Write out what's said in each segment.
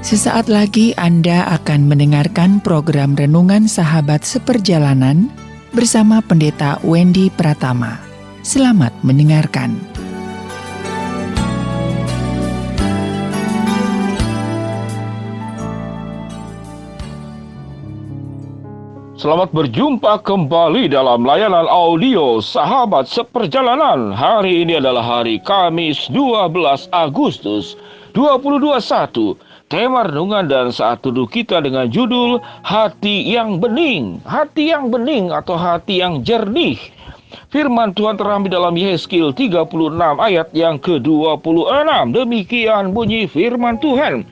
Sesaat lagi Anda akan mendengarkan program Renungan Sahabat Seperjalanan bersama Pendeta Wendy Pratama. Selamat mendengarkan. Selamat berjumpa kembali dalam layanan audio Sahabat Seperjalanan. Hari ini adalah hari Kamis 12 Agustus 2021. Tema renungan dan saat teduh kita dengan judul Hati yang Bening. Hati yang bening atau hati yang jernih. Firman Tuhan terambil dalam Yehezkiel 36 ayat yang ke-26. Demikian bunyi firman Tuhan.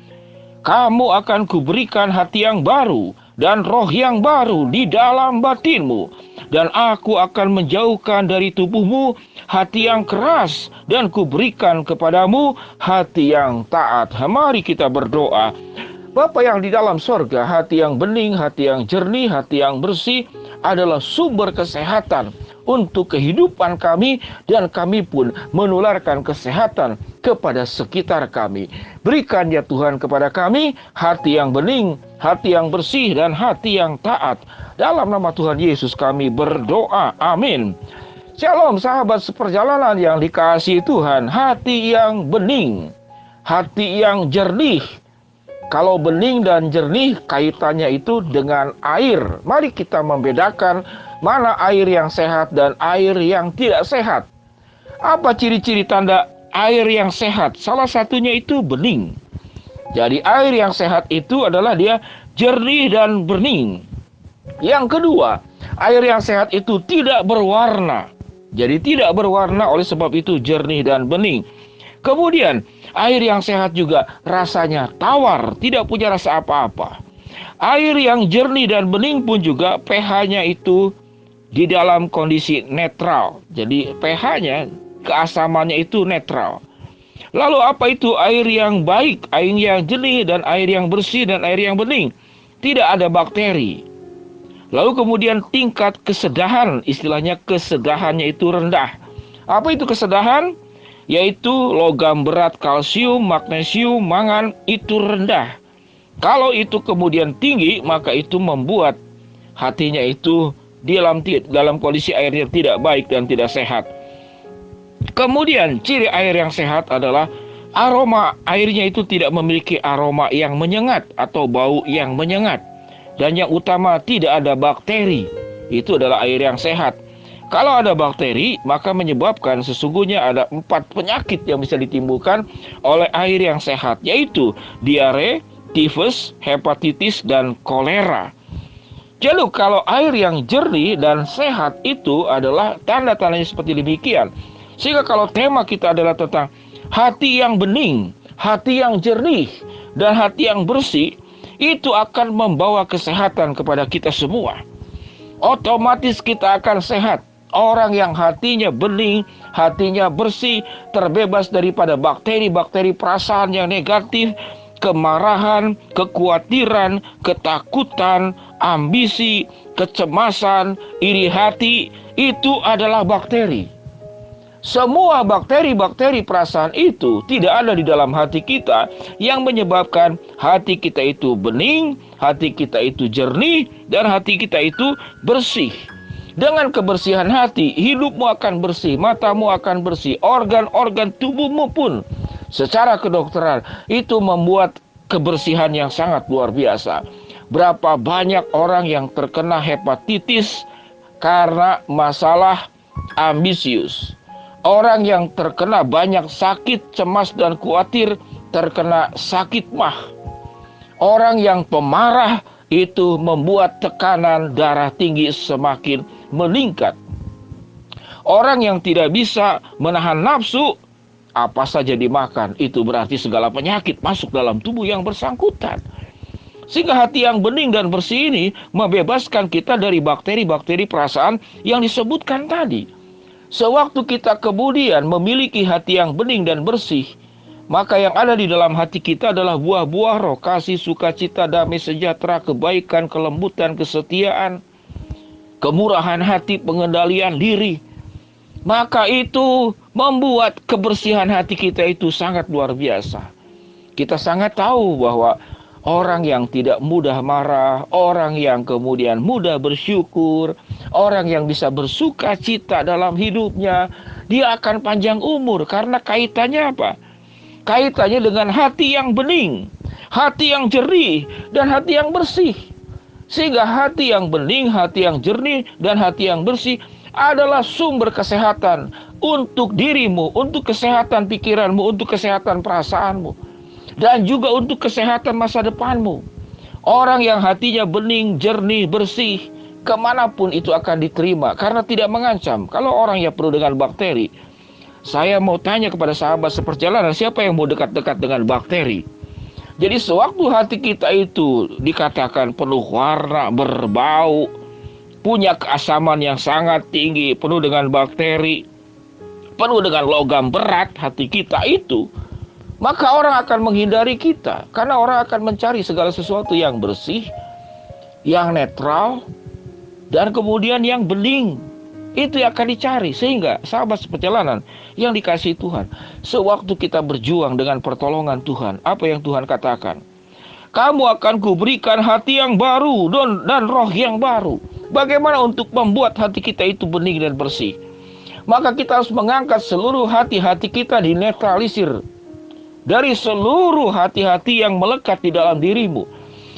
Kamu akan kuberikan hati yang baru dan roh yang baru di dalam batinmu. Dan aku akan menjauhkan dari tubuhmu hati yang keras dan kuberikan kepadamu hati yang taat. Mari kita berdoa. Bapa yang di dalam sorga, hati yang bening, hati yang jernih, hati yang bersih adalah sumber kesehatan untuk kehidupan kami, dan kami pun menularkan kesehatan kepada sekitar kami. Berikan ya Tuhan kepada kami hati yang bening, hati yang bersih, dan hati yang taat. Dalam nama Tuhan Yesus kami berdoa. Amin. Shalom sahabat seperjalanan yang dikasihi Tuhan. Hati yang bening, hati yang jernih. Kalau bening dan jernih kaitannya itu dengan air. Mari kita membedakan mana air yang sehat dan air yang tidak sehat. Apa ciri-ciri tanda air yang sehat? Salah satunya itu bening. Jadi air yang sehat itu adalah dia jernih dan bening. Yang kedua, air yang sehat itu tidak berwarna. Jadi tidak berwarna, oleh sebab itu jernih dan bening. Kemudian, air yang sehat juga rasanya tawar, tidak punya rasa apa-apa. Air yang jernih dan bening pun juga pH-nya itu di dalam kondisi netral. Jadi pH-nya, keasamannya itu netral. Lalu apa itu air yang baik, air yang jernih dan air yang bersih dan air yang bening? Tidak ada bakteri. Lalu kemudian tingkat kesedahan, istilahnya kesedahannya itu rendah. Apa itu kesedahan? Yaitu logam berat, kalsium, magnesium, mangan itu rendah. Kalau itu kemudian tinggi, maka itu membuat hatinya itu dalam kondisi airnya tidak baik dan tidak sehat. Kemudian ciri air yang sehat adalah aroma airnya itu tidak memiliki aroma yang menyengat atau bau yang menyengat. Dan yang utama tidak ada bakteri. Itu adalah air yang sehat. Kalau ada bakteri, maka menyebabkan sesungguhnya ada 4 penyakit yang bisa ditimbulkan oleh air yang sehat, yaitu diare, tifus, hepatitis, dan kolera. Jadi kalau air yang jernih dan sehat itu adalah tanda-tandanya seperti demikian. Sehingga kalau tema kita adalah tentang hati yang bening, hati yang jernih, dan hati yang bersih, itu akan membawa kesehatan kepada kita semua. Otomatis kita akan sehat. Orang yang hatinya bening, hatinya bersih, terbebas daripada bakteri-bakteri perasaan yang negatif, kemarahan, kekhawatiran, ketakutan, ambisi, kecemasan, iri hati, itu adalah bakteri. Semua bakteri-bakteri perasaan itu tidak ada di dalam hati kita yang menyebabkan hati kita itu bening, hati kita itu jernih, dan hati kita itu bersih. Dengan kebersihan hati, hidupmu akan bersih, matamu akan bersih, organ-organ tubuhmu pun secara kedokteran itu membuat kebersihan yang sangat luar biasa. Berapa banyak orang yang terkena hepatitis karena masalah ambisius. Orang yang terkena banyak sakit, cemas dan khawatir terkena sakit mah. Orang yang pemarah itu membuat tekanan darah tinggi semakin meningkat. Orang yang tidak bisa menahan nafsu, apa saja dimakan, itu berarti segala penyakit masuk dalam tubuh yang bersangkutan. Sehingga hati yang bening dan bersih ini membebaskan kita dari bakteri-bakteri perasaan yang disebutkan tadi. Sewaktu kita kemudian memiliki hati yang bening dan bersih, maka yang ada di dalam hati kita adalah buah-buah roh, kasih, sukacita, damai, sejahtera, kebaikan, kelembutan, kesetiaan, kemurahan hati, pengendalian diri. Maka itu membuat kebersihan hati kita itu sangat luar biasa. Kita sangat tahu bahwa Orang yang tidak mudah marah, orang yang kemudian mudah bersyukur, orang yang bisa bersuka cita dalam hidupnya, dia akan panjang umur. Karena kaitannya apa? Kaitannya dengan hati yang bening, hati yang jernih, dan hati yang bersih. Sehingga hati yang bening, hati yang jernih, dan hati yang bersih adalah sumber kesehatan untuk dirimu, untuk kesehatan pikiranmu, untuk kesehatan perasaanmu, dan juga untuk kesehatan masa depanmu. Orang yang hatinya bening, jernih, bersih, kemanapun itu akan diterima karena tidak mengancam. Kalau orang yang penuh dengan bakteri, saya mau tanya kepada sahabat seperjalanan, siapa yang mau dekat-dekat dengan bakteri? Jadi sewaktu hati kita itu dikatakan penuh warna, berbau, punya keasaman yang sangat tinggi, penuh dengan bakteri, penuh dengan logam berat hati kita itu, maka orang akan menghindari kita. Karena orang akan mencari segala sesuatu yang bersih, yang netral, dan kemudian yang bening. Itu yang akan dicari. Sehingga sahabat seperjalanan yang dikasihi Tuhan, sewaktu kita berjuang dengan pertolongan Tuhan, apa yang Tuhan katakan? Kamu akan kuberikan hati yang baru dan roh yang baru. Bagaimana untuk membuat hati kita itu bening dan bersih? Maka kita harus mengangkat seluruh hati-hati kita, dinetralisir dari seluruh hati-hati yang melekat di dalam dirimu.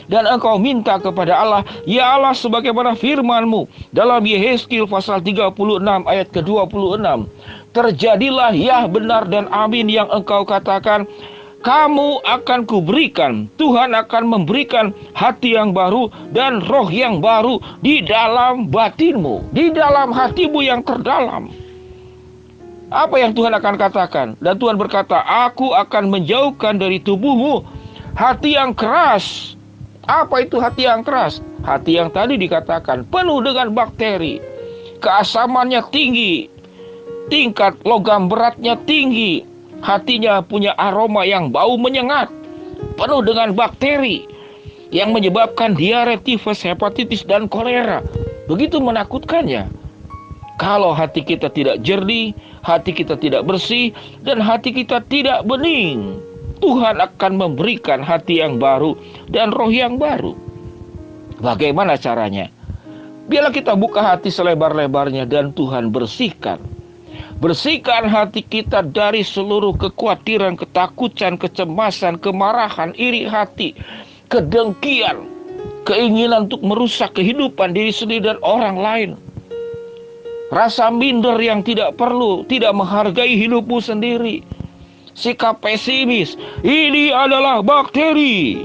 Dan engkau minta kepada Allah, ya Allah, sebagaimana firman-Mu dalam Yehezkiel pasal 36 ayat ke-26. Terjadilah ya benar dan amin yang engkau katakan. Kamu akan kuberikan, Tuhan akan memberikan hati yang baru dan roh yang baru di dalam batinmu, di dalam hatimu yang terdalam. Apa yang Tuhan akan katakan? Dan Tuhan berkata, aku akan menjauhkan dari tubuhmu hati yang keras. Apa itu hati yang keras? Hati yang tadi dikatakan penuh dengan bakteri, keasamannya tinggi, tingkat logam beratnya tinggi, hatinya punya aroma yang bau menyengat, penuh dengan bakteri yang menyebabkan diare, tifus, hepatitis, dan kolera. Begitu menakutkannya. Kalau hati kita tidak jernih, hati kita tidak bersih, dan hati kita tidak bening, Tuhan akan memberikan hati yang baru dan roh yang baru. Bagaimana caranya? Biarlah kita buka hati selebar-lebarnya dan Tuhan bersihkan. Bersihkan hati kita dari seluruh kekhawatiran, ketakutan, kecemasan, kemarahan, iri hati, kedengkian, keinginan untuk merusak kehidupan diri sendiri dan orang lain. Rasa minder yang tidak perlu, tidak menghargai hidupmu sendiri. Sikap pesimis, ini adalah bakteri.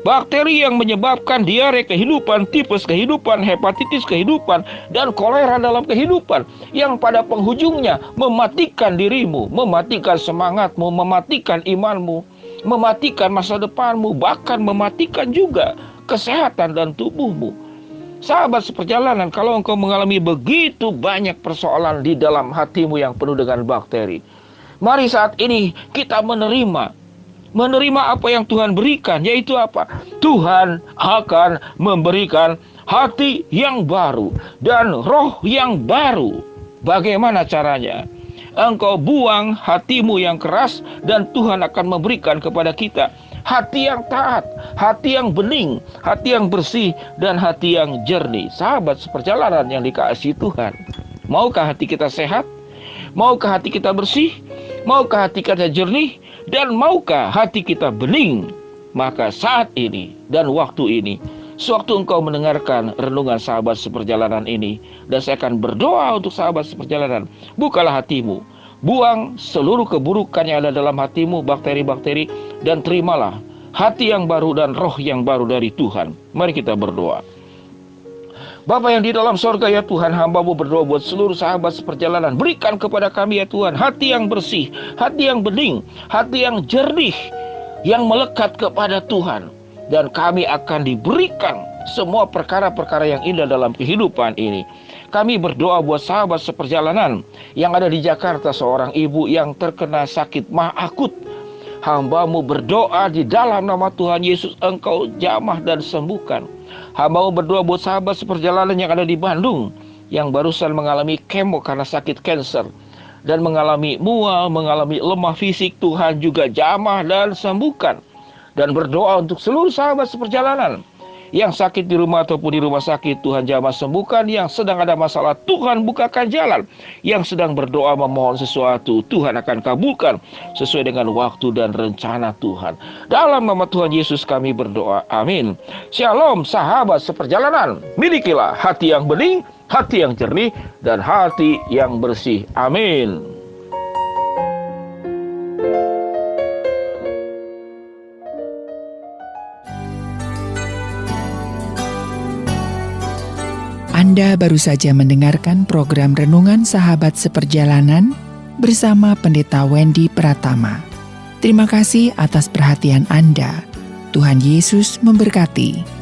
Bakteri yang menyebabkan diare kehidupan, tipes kehidupan, hepatitis kehidupan, dan kolera dalam kehidupan. Yang pada penghujungnya mematikan dirimu, mematikan semangatmu, mematikan imanmu, mematikan masa depanmu, bahkan mematikan juga kesehatan dan tubuhmu. Sahabat seperjalanan, kalau engkau mengalami begitu banyak persoalan di dalam hatimu yang penuh dengan bakteri, mari saat ini kita menerima apa yang Tuhan berikan, yaitu apa? Tuhan akan memberikan hati yang baru dan roh yang baru. Bagaimana caranya? Engkau buang hatimu yang keras dan Tuhan akan memberikan kepada kita hati yang taat, hati yang bening, hati yang bersih, dan hati yang jernih. Sahabat seperjalanan yang dikasihi Tuhan, maukah hati kita sehat? Maukah hati kita bersih? Maukah hati kita jernih? Dan maukah hati kita bening? Maka saat ini dan waktu ini, sewaktu engkau mendengarkan renungan sahabat seperjalanan ini, dan saya akan berdoa untuk sahabat seperjalanan, bukalah hatimu, buang seluruh keburukan yang ada dalam hatimu, bakteri-bakteri, dan terimalah hati yang baru dan roh yang baru dari Tuhan. Mari kita berdoa. Bapa yang di dalam sorga, ya Tuhan, hamba-Mu berdoa buat seluruh sahabat seperjalanan. Berikan kepada kami, ya Tuhan, hati yang bersih, hati yang bening, hati yang jernih, yang melekat kepada Tuhan. Dan kami akan diberikan semua perkara-perkara yang indah dalam kehidupan ini. Kami berdoa buat sahabat seperjalanan yang ada di Jakarta, seorang ibu yang terkena sakit mah akut. Hamba-Mu berdoa di dalam nama Tuhan Yesus, Engkau jamah dan sembuhkan. Hamba-Mu berdoa buat sahabat seperjalanan yang ada di Bandung, yang barusan mengalami kemo karena sakit kanker, dan mengalami mual, mengalami lemah fisik. Tuhan juga jamah dan sembuhkan. dan berdoa untuk seluruh sahabat seperjalanan. Yang sakit di rumah ataupun di rumah sakit, Tuhan jamah sembuhkan. Yang sedang ada masalah, Tuhan bukakan jalan. Yang sedang berdoa memohon sesuatu, Tuhan akan kabulkan sesuai dengan waktu dan rencana Tuhan. Dalam nama Tuhan Yesus kami berdoa, amin. Shalom sahabat seperjalanan, milikilah hati yang bening, hati yang jernih, dan hati yang bersih, amin. Anda baru saja mendengarkan program Renungan Sahabat Seperjalanan bersama Pendeta Wendy Pratama. Terima kasih atas perhatian Anda. Tuhan Yesus memberkati.